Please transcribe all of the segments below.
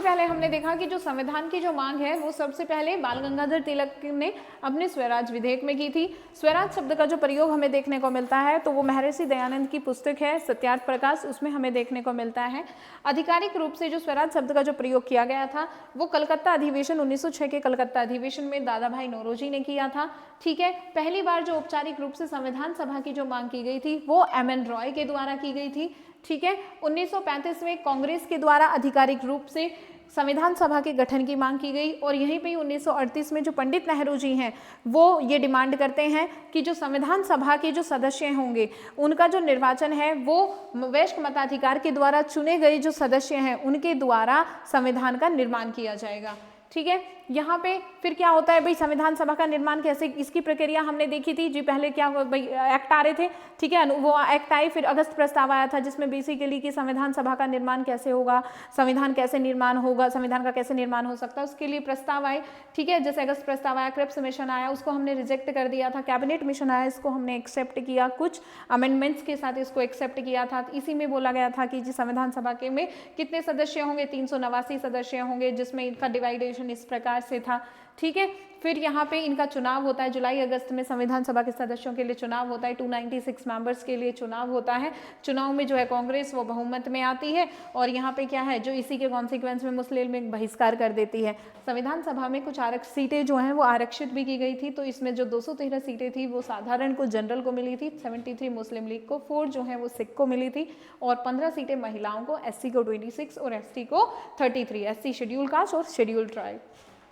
पहले हमने देखा कि जो संविधान की जो मांग है वो सबसे पहले बाल गंगाधर तिलक ने अपने स्वराज विधेयक में की थी। स्वराज शब्द का जो प्रयोग हमें देखने को मिलता है तो वो महर्षि दयानंद की पुस्तक है सत्यार्थ प्रकाश, उसमें हमें देखने को मिलता है। आधिकारिक रूप से जो स्वराज शब्द का जो प्रयोग किया गया था वो कलकत्ता अधिवेशन 1906 के कलकत्ता अधिवेशन में दादा भाई नौरोजी ने किया था। ठीक है, पहली बार जो औपचारिक रूप से संविधान सभा की जो मांग की गई थी वो एम.एन. रॉय के द्वारा की गई थी। ठीक है, 1935 में कांग्रेस के द्वारा आधिकारिक रूप से संविधान सभा के गठन की मांग की गई और यहीं पे 1938 में जो पंडित नेहरू जी हैं वो ये डिमांड करते हैं कि जो संविधान सभा के जो सदस्य होंगे उनका जो निर्वाचन है वो वयस्क मताधिकार के द्वारा चुने गए जो सदस्य हैं उनके द्वारा संविधान का निर्माण किया जाएगा। ठीक है, यहाँ पे फिर क्या होता है भाई, संविधान सभा का निर्माण कैसे, इसकी प्रक्रिया हमने देखी थी जी। पहले क्या भाई एक्ट आ रहे थे, ठीक है, वो एक्ट आए, फिर अगस्त प्रस्ताव आया था जिसमें बेसिकली कि संविधान सभा का निर्माण कैसे होगा, संविधान कैसे निर्माण होगा, संविधान का कैसे निर्माण हो सकता है, उसके लिए प्रस्ताव आए। ठीक है, जैसे अगस्त प्रस्ताव आया, क्रिप्स मिशन आया, उसको हमने रिजेक्ट कर दिया था, कैबिनेट मिशन आया, इसको हमने एक्सेप्ट किया, कुछ अमेंडमेंट्स के साथ इसको एक्सेप्ट किया था। इसी में बोला गया था कि जी संविधान सभा के में कितने सदस्य होंगे, 389 सदस्य होंगे, जिसमें इनका डिवाइडेशन इस प्रकार से था। ठीक है, फिर यहाँ पे इनका चुनाव होता है, जुलाई अगस्त में संविधान सभा के सदस्यों के लिए चुनाव होता है, 296 मेंबर्स के लिए चुनाव होता है। चुनाव में जो है कांग्रेस वो बहुमत में आती है और यहाँ पे क्या है जो इसी के कॉन्सिक्वेंस में मुस्लिम लीग बहिष्कार कर देती है। संविधान सभा में कुछ सीटें जो हैं वो आरक्षित भी की गई थी, तो इसमें जो 213 सीटें थी वो साधारण को, जनरल को मिली थी, 73 मुस्लिम लीग को, 4 जो है वो सिख को मिली थी और 15 सीटें महिलाओं को, एससी को 26 और एसटी को 33, एससी शेड्यूल कास्ट और शेड्यूल ट्राइब।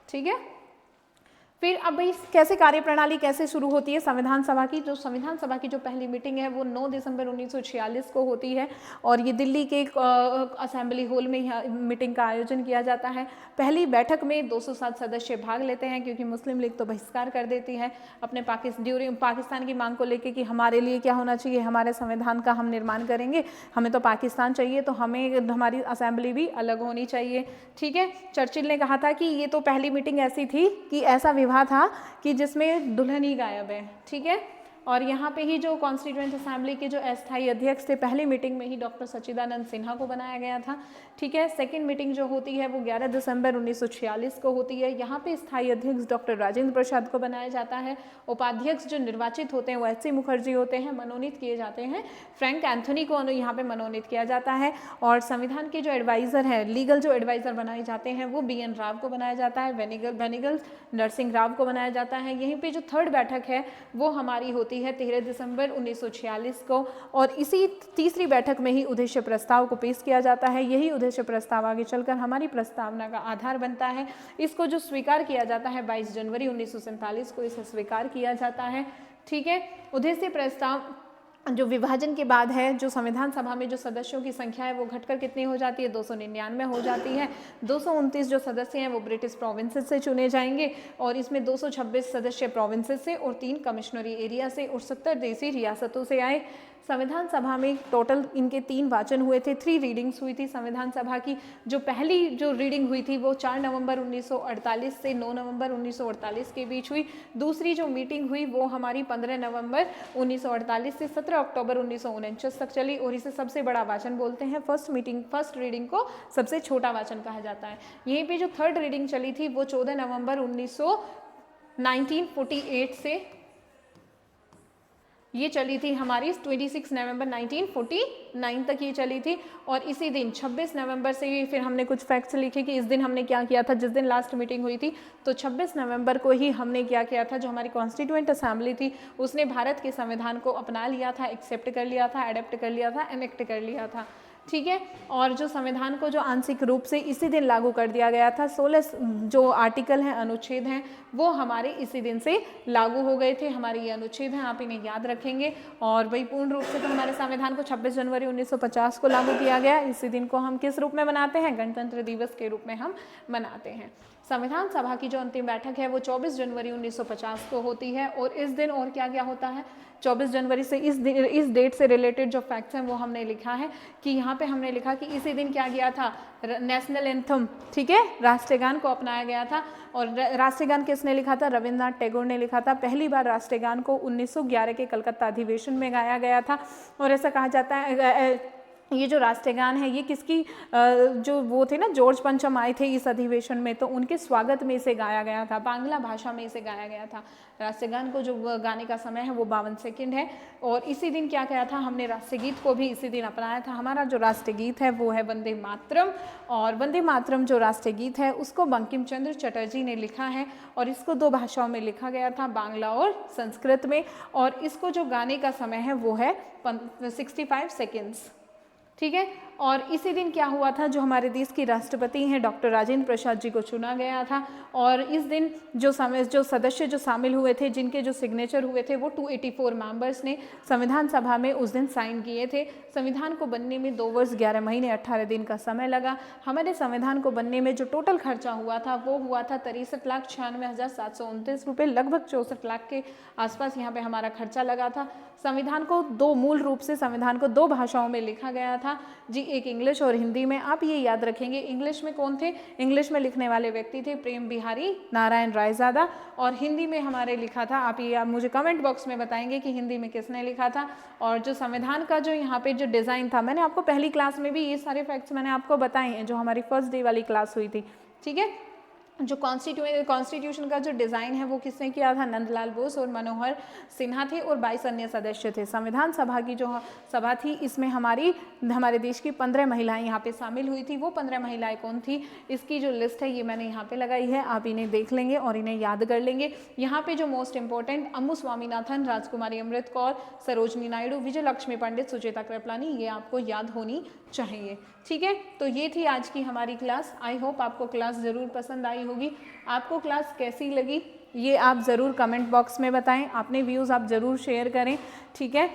ठीक है, फिर अब भाई कैसे कार्यप्रणाली कैसे शुरू होती है संविधान सभा की। जो संविधान सभा की जो पहली मीटिंग है वो 9 दिसंबर 1946 को होती है और ये दिल्ली के असेंबली हॉल में मीटिंग का आयोजन किया जाता है। पहली बैठक में 207 सदस्य भाग लेते हैं क्योंकि मुस्लिम लीग तो बहिष्कार कर देती है अपने पाकिस्तान की मांग को लेकर कि हमारे लिए क्या होना चाहिए, हमारे संविधान का हम निर्माण करेंगे, हमें तो पाकिस्तान चाहिए, तो हमें हमारी असेंबली भी अलग होनी चाहिए। ठीक है, चर्चिल ने कहा था कि ये तो पहली मीटिंग ऐसी थी कि ऐसा विवाह था कि जिसमें दुल्हन ही गायब है। ठीक है, और यहाँ पे ही जो कॉन्स्टिट्यूएंट असेंबली के जो अस्थायी अध्यक्ष थे पहली मीटिंग में ही डॉक्टर सच्चिदानंद सिन्हा को बनाया गया था। ठीक है, सेकंड मीटिंग जो होती है वो 11 दिसंबर 1946 को होती है। यहाँ पे स्थायी अध्यक्ष डॉक्टर राजेंद्र प्रसाद को बनाया जाता है। उपाध्यक्ष जो निर्वाचित होते हैं वो एच.सी. मुखर्जी होते हैं, मनोनीत किए जाते हैं फ्रैंक एंथोनी को यहाँ पे मनोनीत किया जाता है। और संविधान के जो एडवाइज़र हैं, लीगल जो एडवाइज़र बनाए जाते हैं वो B.N. राव को बनाया जाता है, वेनिगल नरसिंह राव को बनाया जाता है। यहीं पर जो थर्ड बैठक है वो हमारी होती है 13 दिसंबर 1946 को और इसी तीसरी बैठक में ही उद्देश्य प्रस्ताव को पेश किया जाता है। यही उद्देश्य प्रस्ताव आगे चलकर हमारी प्रस्तावना का आधार बनता है। इसको जो स्वीकार किया जाता है 22 जनवरी 1947 को इसे स्वीकार किया जाता है। ठीक है, उद्देश्य प्रस्ताव जो विभाजन के बाद है, जो संविधान सभा में जो सदस्यों की संख्या है वो घटकर कितनी हो जाती है, 299 हो जाती है। 229 जो सदस्य हैं वो ब्रिटिश प्रोविंसेस से चुने जाएंगे और इसमें 226 सदस्य प्रोविंसेस से और 3 कमिश्नरी एरिया से और 70 देशी रियासतों से आए। संविधान सभा में टोटल इनके 3 वाचन हुए थे, 3 रीडिंग्स हुई थी संविधान सभा की। जो पहली जो रीडिंग हुई थी वो 4 नवंबर 1948 से 9 नवंबर 1948 के बीच हुई। दूसरी जो मीटिंग हुई वो हमारी 15 नवंबर 1948 से 17 अक्टूबर 1949 तक चली और इसे सबसे बड़ा वाचन बोलते हैं। फर्स्ट रीडिंग को सबसे छोटा वाचन कहा जाता है। यहीं पे जो थर्ड रीडिंग चली थी वो 14 नवंबर 1948 से ये चली थी हमारी 26 नवंबर 1949 तक ये चली थी। और इसी दिन 26 नवंबर से ही फिर हमने कुछ फैक्ट्स लिखे कि इस दिन हमने क्या किया था, जिस दिन लास्ट मीटिंग हुई थी तो 26 नवंबर को ही हमने क्या किया था, जो हमारी कॉन्स्टिट्यूएंट असेंबली थी उसने भारत के संविधान को अपना लिया था, एक्सेप्ट कर लिया था, एडेप्ट कर लिया था, एनेक्ट कर लिया था। ठीक है, और जो संविधान को जो आंशिक रूप से इसी दिन लागू कर दिया गया था, 16 जो आर्टिकल हैं, अनुच्छेद हैं, वो हमारे इसी दिन से लागू हो गए थे। हमारे ये अनुच्छेद हैं, आप इन्हें याद रखेंगे। और वही पूर्ण रूप से तो हमारे संविधान को 26 जनवरी 1950 को लागू किया गया। इसी दिन को हम किस रूप में मनाते हैं, गणतंत्र दिवस के रूप में हम मनाते हैं। संविधान सभा की जो अंतिम बैठक है वो 24 जनवरी 1950 को होती है। और इस दिन और क्या क्या होता है, 24 जनवरी से इस डेट से रिलेटेड जो फैक्ट्स हैं वो हमने लिखा है कि यहाँ पे हमने लिखा कि इसी दिन क्या किया था, नेशनल एंथम, ठीक है, राष्ट्रीय गान को अपनाया गया था। और राष्ट्रीय गान किसने लिखा था, रविंद्रनाथ टैगोर ने लिखा था। पहली बार राष्ट्रीय गान को 1911 के कलकत्ता अधिवेशन में गाया गया था। और ऐसा कहा जाता है ये जो राष्ट्रगान है ये किसकी जो वो थे ना जॉर्ज पंचम आए थे इस अधिवेशन में, तो उनके स्वागत में इसे गाया गया था, बांग्ला भाषा में इसे गाया गया था। राष्ट्रगान को जो गाने का समय है वो 52 सेकंड है। और इसी दिन क्या किया था, हमने राष्ट्रगीत को भी इसी दिन अपनाया था। हमारा जो राष्ट्रगीत है वो है वंदे मातरम, और वंदे मातरम जो राष्ट्रगीत है उसको बंकिम चंद्र चटर्जी ने लिखा है, और इसको 2 भाषाओं में लिखा गया था, बांग्ला और संस्कृत में। और इसको जो गाने का समय है वो है 65 सेकेंड्स, ठीक है। और इसी दिन क्या हुआ था, जो हमारे देश की राष्ट्रपति हैं डॉक्टर राजेंद्र प्रसाद जी को चुना गया था। और इस दिन जो सदस्य जो शामिल हुए थे, जिनके जो सिग्नेचर हुए थे, वो 284 मेंबर्स ने संविधान सभा में उस दिन साइन किए थे। संविधान को बनने में 2 वर्ष 11 महीने 18 दिन का समय लगा। हमारे संविधान को बनने में जो टोटल खर्चा हुआ था वो हुआ था 63,96,729 रुपये, लगभग 64 लाख के आसपास यहाँ पे हमारा खर्चा लगा था। संविधान को मूल रूप से संविधान को 2 भाषाओं में लिखा गया था जी, एक इंग्लिश और हिंदी में। आप ये याद रखेंगे, इंग्लिश में कौन थे, इंग्लिश में लिखने वाले व्यक्ति थे प्रेम बिहारी नारायण रायजादा, और हिंदी में हमारे लिखा था, आप मुझे कमेंट बॉक्स में बताएंगे कि हिंदी में किसने लिखा था। और जो संविधान का जो यहाँ पे जो डिज़ाइन था, मैंने आपको पहली क्लास में भी ये सारे फैक्ट्स मैंने आपको बताए हैं, जो हमारी फर्स्ट डे वाली क्लास हुई थी, ठीक है। जो कॉन्स्टिट्यूशन का जो डिज़ाइन है वो किसने किया था, नंदलाल बोस और मनोहर सिन्हा थे, और 22 अन्य सदस्य थे। संविधान सभा की जो सभा थी इसमें हमारे देश की 15 महिलाएं यहाँ पे शामिल हुई थी। वो 15 महिलाएं कौन थी, इसकी जो लिस्ट है ये मैंने यहाँ पे लगाई है, आप इन्हें देख लेंगे और इन्हें याद कर लेंगे। यहाँ पे जो मोस्ट इंपॉर्टेंट, अम्मू स्वामीनाथन, राजकुमारी अमृत कौर, सरोजनी नायडू, विजय लक्ष्मी पंडित, सुचेता कृपलानी, ये आपको याद होनी चाहिए, ठीक है। तो ये थी आज की हमारी क्लास। आई होप आपको क्लास ज़रूर पसंद आई होगी। आपको क्लास कैसी लगी ये आप ज़रूर कमेंट बॉक्स में बताएं, अपने व्यूज़ आप ज़रूर शेयर करें, ठीक है।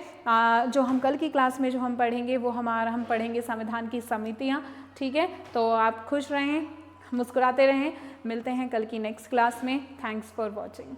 जो हम कल की क्लास में जो हम पढ़ेंगे वो हम पढ़ेंगे संविधान की समितियाँ, ठीक है। तो आप खुश रहें, मुस्कुराते रहें, मिलते हैं कल की नेक्स्ट क्लास में। Thanks for watching.